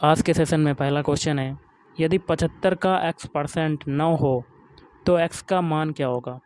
आज के सेशन में पहला क्वेश्चन है, यदि 75 का x% 9 हो तो x का मान क्या होगा।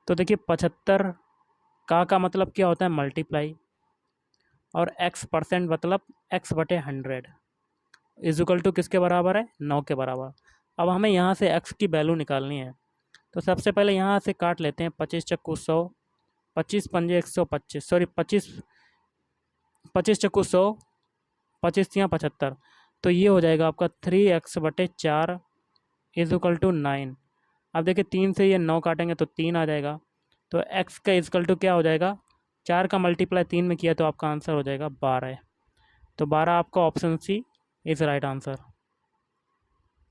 तो देखिए 75 का मतलब क्या होता है मल्टीप्लाई, और x% मतलब x/100 इज इक्वल टू किसके बराबर है 9 के बराबर। अब हमें यहाँ से x की वैल्यू निकालनी है, तो सबसे पहले यहाँ से काट लेते हैं 25 चक्कू 100, 25 पंजे 125, सॉरी 25 25 चक्कू 100, 25 तियाँ 75, तो ये हो जाएगा आपका 3x/4 इज इक्वल टू 9। अब देखिए 3 से ये 9 काटेंगे तो 3 आ जाएगा, तो x का इक्वल टू क्या हो जाएगा, 4 का मल्टीप्लाई 3 में किया तो आपका आंसर हो जाएगा 12। तो 12 आपका option C is right answer.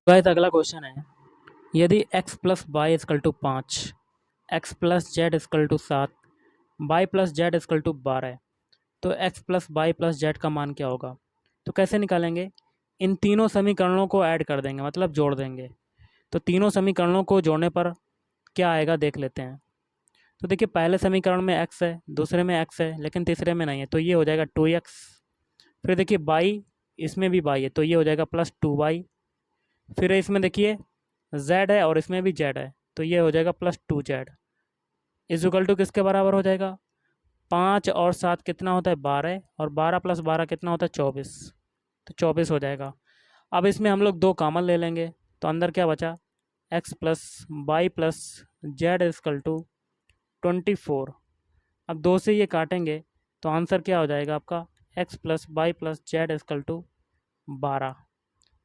Guys अगला क्वेश्चन है, यदि x plus Y is equal to 5, x plus Z is equal to 7, Y plus Z is equal to 12, तो x plus Y plus Z का मान क्या होगा। तो कैसे निकालेंगे, इन तीनों समीकरणों को ऐड कर देंगे, मतलब जोड़ देंगे। तो तीनों समीकरणों को जोड़ने पर क्या आएगा देख लेते हैं। तो देखिए पहले समीकरण में x है, दूसरे में x है, लेकिन तीसरे में नहीं है, तो ये हो जाएगा 2x। फिर देखिए y, इसमें भी y है, तो ये हो जाएगा प्लस 2y। फिर इसमें देखिए z है और इसमें भी z है, तो ये हो जाएगा plus 2z is equal to किसके बराबर हो जाएगा, 5 और 7 कितना होता है 12, और 12 प्लस 12 कितना होता है 24, तो 24 हो जाएगा। अब इसमें हम लोग 2 कॉमन ले लेंगे, तो अंदर क्या बचा, x plus Y plus Z is equal to 24। अब 2 से ये काटेंगे तो आंसर क्या हो जाएगा आपका, x plus Y plus Z is equal to 12।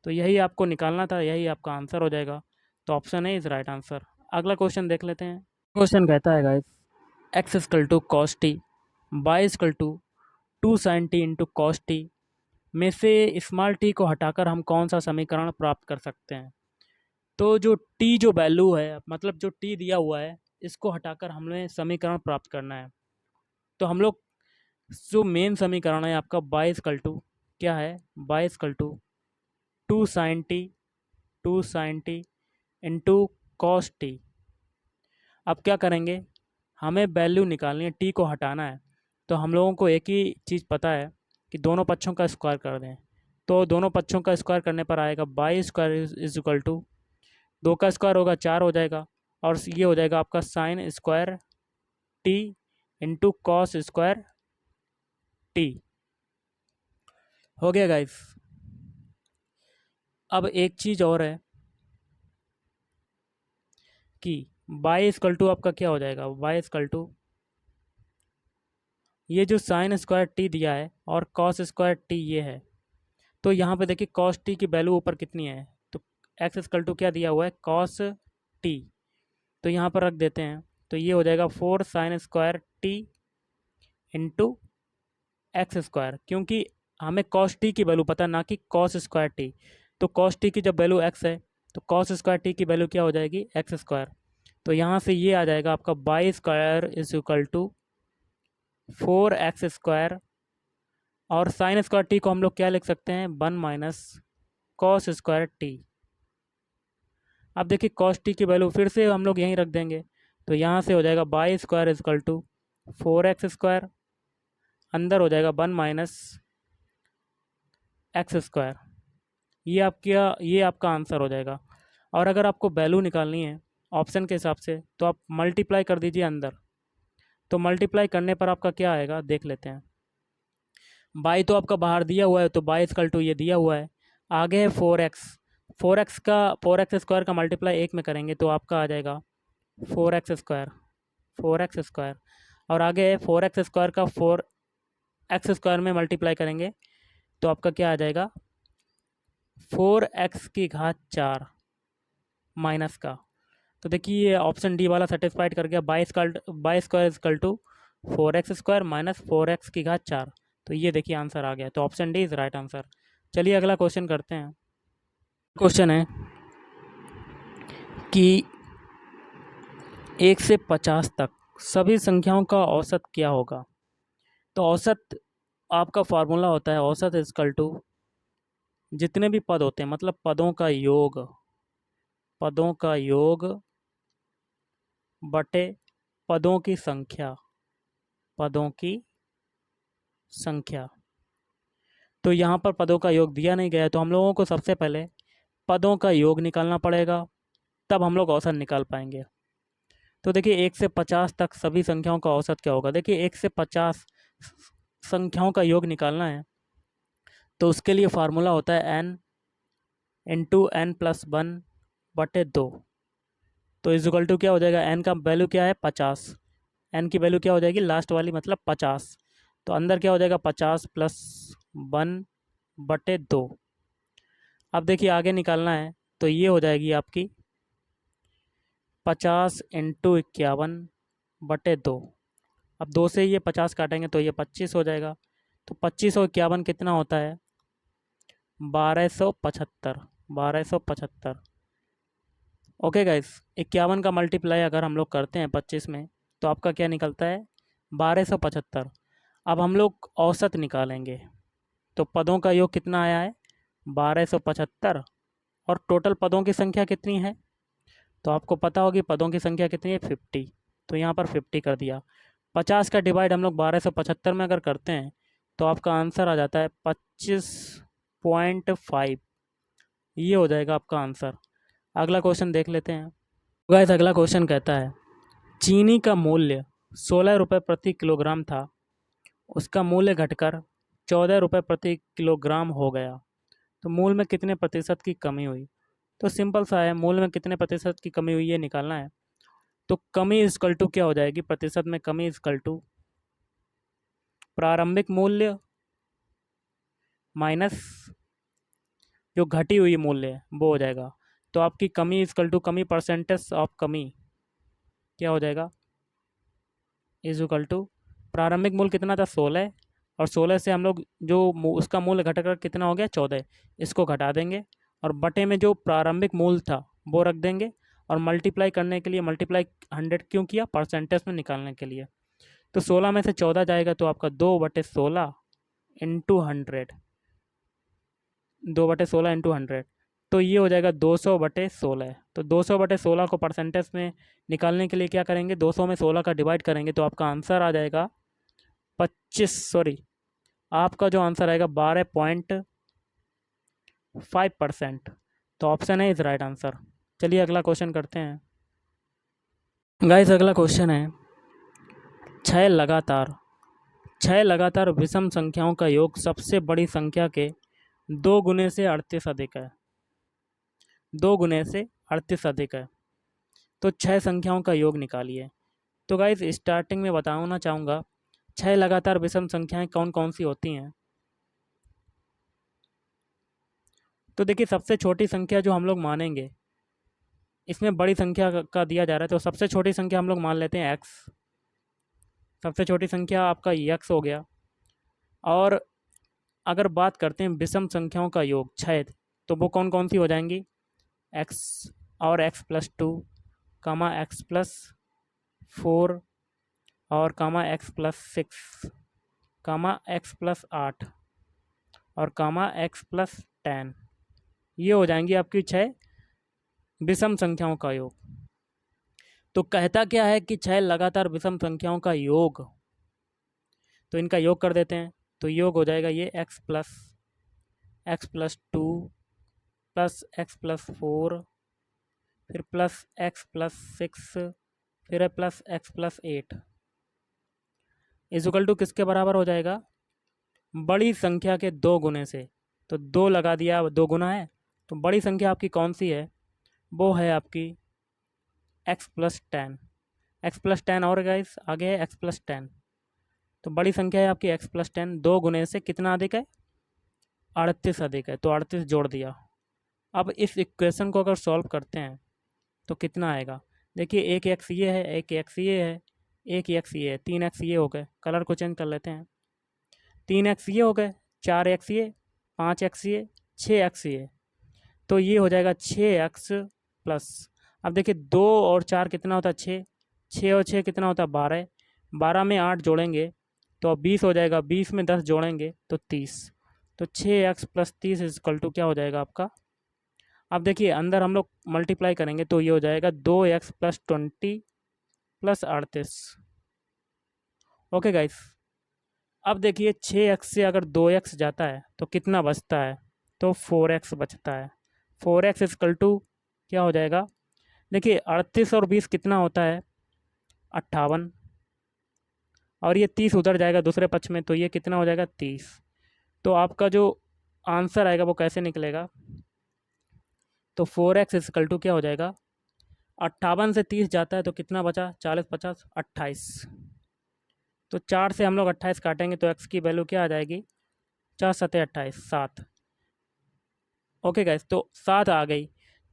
तो यही आपको निकालना था, यही आपका आंसर हो जाएगा। तो option A is right answer. अगला क्वेश्चन देख लेते हैं। क्वेश्चन कहता है guys, x is equal to cos T, Y is equal to 2sin t into cos T में से स्मॉल टी को हटाकर हम कौन सा समीकरण प्राप्त कर सकते हैं। तो जो टी जो वैल्यू है, मतलब जो टी दिया हुआ है, इसको हटाकर हमें समीकरण प्राप्त करना है। तो हम लोग जो मेन समीकरण है आपका बाई इजकल टू क्या है, Y is equal to 2sin t into cos T. अब क्या करेंगे, हमें वैल्यू निकालनी है, टी को हटाना है। तो हम लोगों को एक ही चीज़ पता है कि दोनों पक्षों का स्क्वायर कर दें। तो दोनों पक्षों का स्क्वायर करने पर आएगा Y square is equal to 2 का स्क्वायर होगा 4 हो जाएगा, और ये हो जाएगा आपका sign square T into cos square T. हो गया गाइस। अब एक चीज़ और है कि बाई स्क्वल टू आपका क्या हो जाएगा, बाई स्क्वल टू ये जो साइन स्क्वायर टी दिया है और कॉस स्क्वायर टी ये है। तो यहाँ पे देखिए कॉस टी की वैल्यू ऊपर कितनी है, तो एक्स स्क्वल टू क्या दिया हुआ है कॉस टी, तो यहाँ पर रख देते हैं। तो ये हो जाएगा 4 sign square T into x square, क्योंकि हमें कॉस टी की वैल्यू पता है ना कि कॉस स्क्वायर टी। तो कॉस टी की जब वैल्यू एक्स है तो कॉस स्क्वायर टी की वैल्यू क्या हो जाएगी एक्स स्क्वायर। तो यहाँ से ये आ जाएगा आपका Y square is equal to 4x square, और साइन स्क्वायर टी को हम लोग क्या लिख सकते हैं 1 माइनस कॉस स्क्वायर टी। अब देखिए कॉस टी की वैल्यू फिर से हम लोग यहीं रख देंगे, तो यहाँ से हो जाएगा Y square is equal to 4x square, अंदर हो जाएगा 1 माइनस एक्स स्क्वायर। ये आपका आंसर हो जाएगा। और अगर आपको वैल्यू निकालनी है ऑप्शन के हिसाब से, तो आप मल्टीप्लाई कर दीजिए अंदर। तो मल्टीप्लाई करने पर आपका क्या आएगा देख लेते हैं। बाई तो आपका बाहर दिया हुआ है, तो बाई इक्वल टू ये दिया हुआ है। आगे है 4x, 4x स्क्वायर का मल्टीप्लाई 1 में करेंगे तो आपका आ जाएगा 4x स्क्वायर, 4x स्क्वायर। और आगे है 4x स्क्वायर का 4x स्क्वायर में मल्टीप्लाई करेंगे तो आपका क्या आ जाएगा 4x⁴ माइनस का। तो देखिए ये ऑप्शन डी वाला सेटिस्फाइड कर गया, Y square is equal to 4x square minus 4x⁴। तो ये देखिए आंसर आ गया, तो option D is right answer. चलिए अगला क्वेश्चन करते हैं। क्वेश्चन है कि 1 से 50 तक सभी संख्याओं का औसत क्या होगा। तो औसत आपका फार्मूला होता है औसत इजकल टू जितने भी पद होते हैं, मतलब पदों का योग बटे पदों की संख्या, पदों की संख्या। तो यहाँ पर पदों का योग दिया नहीं गया है, तो हम लोगों को सबसे पहले पदों का योग निकालना पड़ेगा, तब हम लोग औसत निकाल पाएंगे। तो देखिए 1 से 50 तक सभी संख्याओं का औसत क्या होगा। देखिए 1 से 50 संख्याओं का योग निकालना है, तो उसके लिए फार्मूला होता है n इंटू एन प्लस 1/2। तो इजुकल टू क्या हो जाएगा, n का वैल्यू क्या है 50, n की वैल्यू क्या हो जाएगी लास्ट वाली मतलब 50। तो अंदर क्या हो जाएगा 50 प्लस 1/2। अब देखिए आगे निकालना है, तो ये हो जाएगी आपकी 50 इंटू 51/2। अब 2 से ये 50 काटेंगे तो ये 25 हो जाएगा। तो 25 और 51 कितना होता है 1275। 1275। ओके गाइस, 51 का मल्टीप्लाई अगर हम लोग करते हैं 25 में, तो आपका क्या निकलता है 1275। अब हम लोग औसत निकालेंगे, तो पदों का योग कितना आया है 1275, और टोटल पदों की संख्या कितनी है, तो आपको पता होगी पदों की संख्या कितनी है 50। तो यहाँ पर 50 कर दिया। 50 का डिवाइड हम लोग 1275 में अगर करते हैं, तो आपका आंसर आ जाता है 25.5। ये हो जाएगा आपका आंसर। अगला क्वेश्चन देख लेते हैं। गाइस अगला क्वेश्चन कहता है चीनी का मूल्य 16 रुपये प्रति किलोग्राम था, उसका मूल्य घटकर 14 रुपये प्रति किलोग्राम हो गया, तो मूल्य में कितने प्रतिशत की कमी हुई। तो सिंपल सा है, मूल्य में कितने प्रतिशत की कमी हुई ये निकालना है। तो कमी इजकल टू क्या हो जाएगी, प्रतिशत में कमी इजकल टू प्रारंभिक मूल्य माइनस जो घटी हुई मूल्य है वो हो जाएगा। तो आपकी कमी इजकल टू कमी परसेंटेज ऑफ कमी क्या हो जाएगा इजकल टू प्रारंभिक मूल्य कितना था 16, और 16 से हम लोग जो उसका मूल्य घटकर कितना हो गया 14, इसको घटा देंगे, और बटे में जो प्रारंभिक मूल्य था वो रख देंगे, और मल्टीप्लाई करने के लिए मल्टीप्लाई 100 क्यों किया परसेंटेज में निकालने के लिए। तो 16 में से 14 जाएगा तो आपका 2/16 इंटू 100, 2/16 इंटू 100, तो ये हो जाएगा 200/16। तो 200/16 को परसेंटेज में निकालने के लिए क्या करेंगे 200 में 16 का डिवाइड करेंगे, तो आपका आंसर आ जाएगा 25 आपका जो आंसर आएगा 12.5%। तो ऑप्शन है इज राइट आंसर। चलिए अगला क्वेश्चन करते हैं। गाइस अगला क्वेश्चन है छः लगातार विषम संख्याओं का योग सबसे बड़ी संख्या के 2 गुने से 38 अधिक है। 2 गुने से 38 अधिक है, तो 6 संख्याओं का योग निकालिए। तो गाइस स्टार्टिंग में बताना चाहूँगा 6 लगातार विषम संख्याएं कौन कौन सी होती हैं। तो देखिए सबसे छोटी संख्या जो हम लोग मानेंगे, इसमें बड़ी संख्या का दिया जा रहा है, तो सबसे छोटी संख्या हम लोग मान लेते हैं x। सबसे छोटी संख्या आपका x हो गया। और अगर बात करते हैं विषम संख्याओं का योग 6, तो वो कौन कौन सी हो जाएंगी x और x+2 कामा x+4 और कामा x+6 कामा x+8 और कामा x+10। ये हो जाएंगी आपकी 6 विषम संख्याओं का योग। तो कहता क्या है कि 6 लगातार विषम संख्याओं का योग, तो इनका योग कर देते हैं। तो योग हो जाएगा ये x+2 प्लस x+4 फिर प्लस x+6 फिर है प्लस x+8 इजुकल टू किसके बराबर हो जाएगा बड़ी संख्या के 2 गुने से। तो 2 लगा दिया, 2 गुना है, तो बड़ी संख्या आपकी कौन सी है वो है आपकी x+10। x+10 और गाइस आगे है x+10। तो बड़ी संख्या है आपकी x+10, 2 गुने से कितना अधिक है 38 अधिक है, तो 38 जोड़ दिया। अब इस इक्वेशन को अगर सॉल्व करते हैं तो कितना आएगा, देखिए एक एक्स ये है, एक एक्स ये है, एक एक्स ये है, 3x ये हो गए। कलर को चेंज कर लेते हैं, 3x ये हो गए, 4x ये, 5x ये, 6x ये, तो ये हो जाएगा 6x प्लस। अब देखिए 2 और 4 कितना होता है 6, 6 और 6 कितना होता है 12, 12 में 8 जोड़ेंगे तो अब 20 हो जाएगा, 20 में 10 जोड़ेंगे तो 30। तो 6x प्लस 30 इजकल टू क्या हो जाएगा आपका। अब देखिए अंदर हम लोग मल्टीप्लाई करेंगे तो ये हो जाएगा 2x plus 20 plus 38। Okay guys, अब देखिए 6x से अगर 2x जाता है तो कितना बचता है, तो 4x बचता है। 4x इक्वल टू क्या हो जाएगा, देखिए 38 और 20 कितना होता है, 58, और ये 30 उधर जाएगा दूसरे पक्ष में, तो ये कितना हो जाएगा, 30। तो आपका जो आंसर आएगा वो कैसे निकलेगा, तो 4x इक्वल टू क्या हो जाएगा, 58 से 30 जाता है तो कितना बचा, 40 50 28। तो 4 से हम लोग 28 काटेंगे तो x की वैल्यू क्या आ जाएगी, 4 सत्ते 28, 7। ओके गाइस, तो 7 आ गई।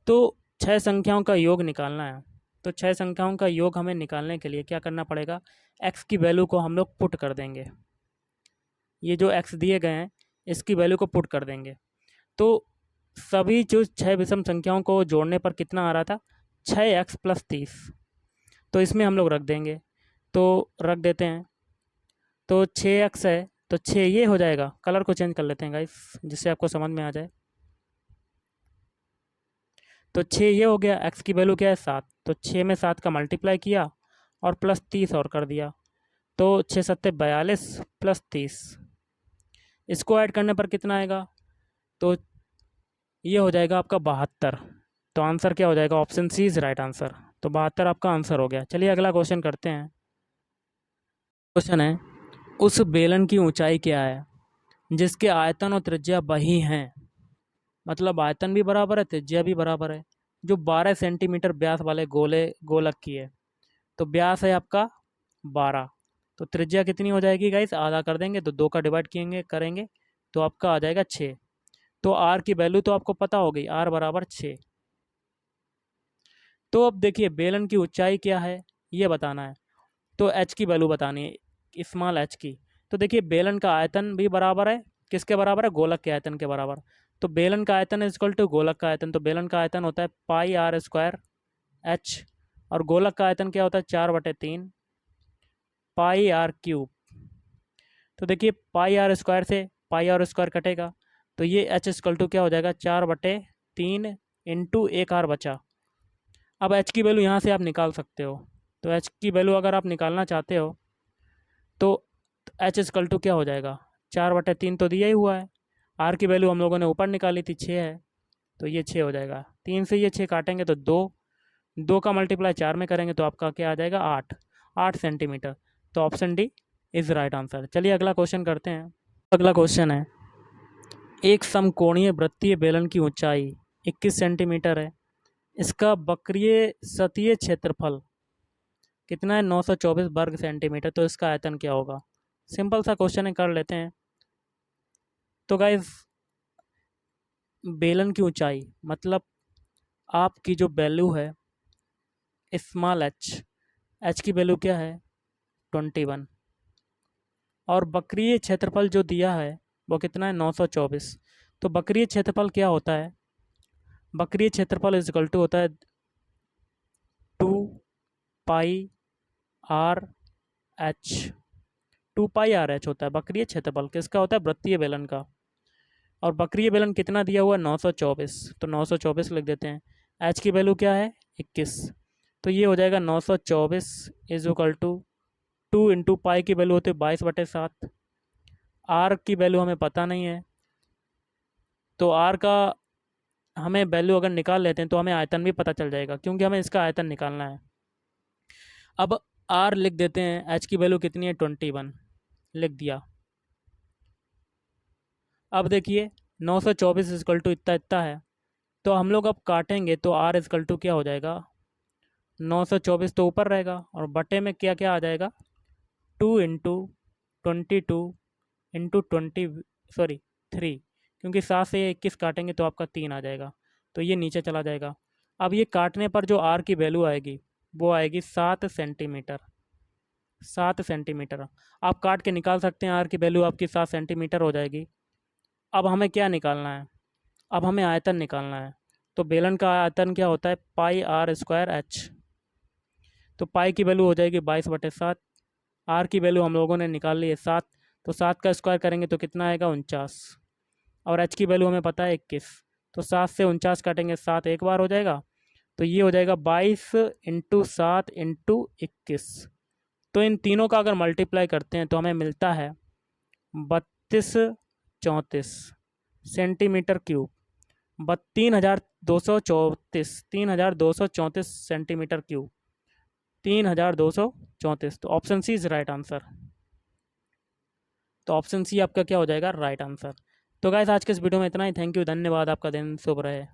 तो 6 संख्याओं का योग निकालना है। तो 6 संख्याओं का योग हमें निकालने के लिए क्या करना पड़ेगा, x की वैल्यू को हम लोग पुट कर देंगे। ये जो x दिए गए हैं इसकी वैल्यू को पुट कर देंगे। तो सभी जो 6 विषम संख्याओं को जोड़ने पर कितना आ रहा था, 6x प्लस 30। तो इसमें हम लोग रख देंगे, तो रख देते हैं। तो 6x है तो 6 ये हो जाएगा, कलर को चेंज कर लेते हैं गाइस जिससे आपको समझ में आ जाए। तो 6 ये हो गया, x की वैल्यू क्या है, 7। तो 6 में 7 का मल्टीप्लाई किया और प्लस 30 और कर दिया। तो 6 सत्ते 42 प्लस 30, इसको ऐड करने पर कितना आएगा, तो ये हो जाएगा आपका 72। तो आंसर क्या हो जाएगा, option C is right answer. तो 72 आपका आंसर हो गया। चलिए अगला क्वेश्चन करते हैं। क्वेश्चन है, उस बेलन की ऊंचाई क्या है जिसके आयतन और त्रिज्या वही हैं, मतलब आयतन भी बराबर है त्रिज्या भी बराबर है, जो 12 सेंटीमीटर व्यास वाले गोलक की है। तो व्यास है आपका 12, तो त्रिज्या कितनी हो जाएगी गाइस, आधा कर देंगे तो 2 का डिवाइड करेंगे तो आपका आ जाएगा 6। तो आर की वैल्यू तो आपको पता हो गई, आर बराबर 6। तो अब देखिए बेलन की ऊंचाई क्या है ये बताना है, तो एच की वैल्यू बतानी है, स्मॉल एच की। तो देखिए बेलन का आयतन भी बराबर है, किसके बराबर है, गोलक के आयतन के बराबर। तो बेलन का आयतन इज इक्वल टू गोलक का आयतन। तो बेलन का आयतन होता है पाई आर स्क्वायर एच, और गोलक का आयतन क्या होता है, 4/3 पाई आर क्यूब। तो देखिए पाई आर स्क्वायर से पाई आर स्क्वायर कटेगा, तो ये एच इक्वल टू क्या हो जाएगा, 4/3 इंटू 1 आर बचा। अब एच की वैल्यू यहाँ से आप निकाल सकते हो। तो एच की वैल्यू अगर आप निकालना चाहते हो तो एच इक्वल टू क्या हो जाएगा, 4/3 तो दिया ही हुआ है। आर की वैल्यू हम लोगों ने ऊपर निकाली थी, 6 है, तो ये 6 हो जाएगा। 3 से ये 6 काटेंगे तो 2, 2 का मल्टीप्लाई 4 में करेंगे तो आपका क्या आ जाएगा, 8, 8 सेंटीमीटर। तो option D is right answer. चलिए अगला क्वेश्चन करते हैं। अगला क्वेश्चन है, एक समकोणीय वृत्तीय बेलन की ऊंचाई 21 सेंटीमीटर है, इसका वक्रीय सतहीय क्षेत्रफल कितना है, 924 वर्ग सेंटीमीटर। तो इसका आयतन क्या होगा, सिंपल सा क्वेश्चन है, कर लेते हैं। तो गाइस बेलन की ऊंचाई मतलब आपकी जो वैल्यू है स्मॉल एच, एच की वैल्यू क्या है 21, और वक्रीय क्षेत्रफल जो दिया है वो कितना है 924। तो वक्रीय क्षेत्रफल क्या होता है, वक्रीय क्षेत्रफल इज इक्वल टू होता है 2 पाई आर एच। 2 पाई आर एच होता है वक्रीय क्षेत्रफल, किसका होता है, वृत्तीय बेलन का। और वक्रीय बेलन कितना दिया हुआ है 924, तो 924 लिख देते हैं। एच की वैल्यू क्या है 21, तो ये हो जाएगा 924 is equal to 2 into pi की वैल्यू होती है 22/7। आर की वैल्यू हमें पता नहीं है, तो आर का हमें वैल्यू अगर निकाल लेते हैं तो हमें आयतन भी पता चल जाएगा, क्योंकि हमें इसका आयतन निकालना है। अब आर लिख देते हैं, एच की वैल्यू कितनी है 21 लिख दिया। अब देखिए 924 इक्वल टू इतना इतना है, तो हम लोग अब काटेंगे तो आर इक्वल टू क्या हो जाएगा, 924 तो ऊपर रहेगा और बटे में क्या क्या आ जाएगा, 2 इंटू 22 इंटू 3, क्योंकि 7 से 21 काटेंगे तो आपका 3 आ जाएगा, तो ये नीचे चला जाएगा। अब ये काटने पर जो आर की वैल्यू आएगी वो आएगी 7 सेंटीमीटर। 7 सेंटीमीटर आप काट के निकाल सकते हैं, आर की वैल्यू आपकी 7 सेंटीमीटर हो जाएगी। अब हमें क्या निकालना है, अब हमें आयतन निकालना है। तो बेलन का आयतन क्या होता है, पाई आर स्क्वायर एच। तो पाई की वैल्यू हो जाएगी 22/7, आर की वैल्यू हम लोगों ने निकाल ली है 7, तो 7 का स्क्वायर करेंगे तो कितना आएगा 49, और एच की वैल्यू हमें पता है 21। तो 7 से 49 काटेंगे, 7 एक बार हो जाएगा, तो ये हो जाएगा 22 इंटू 7 इंटू 21। तो इन तीनों का अगर मल्टीप्लाई करते हैं तो हमें मिलता है 3234 सेंटीमीटर क्यूब। 3234 centimetre cube. 3234। तो option C is right answer. तो ऑप्शन सी आपका क्या हो जाएगा, राइट आंसर। तो गाइस आज के इस वीडियो में इतना ही। थैंक यू, धन्यवाद, आपका दिन शुभ रहे।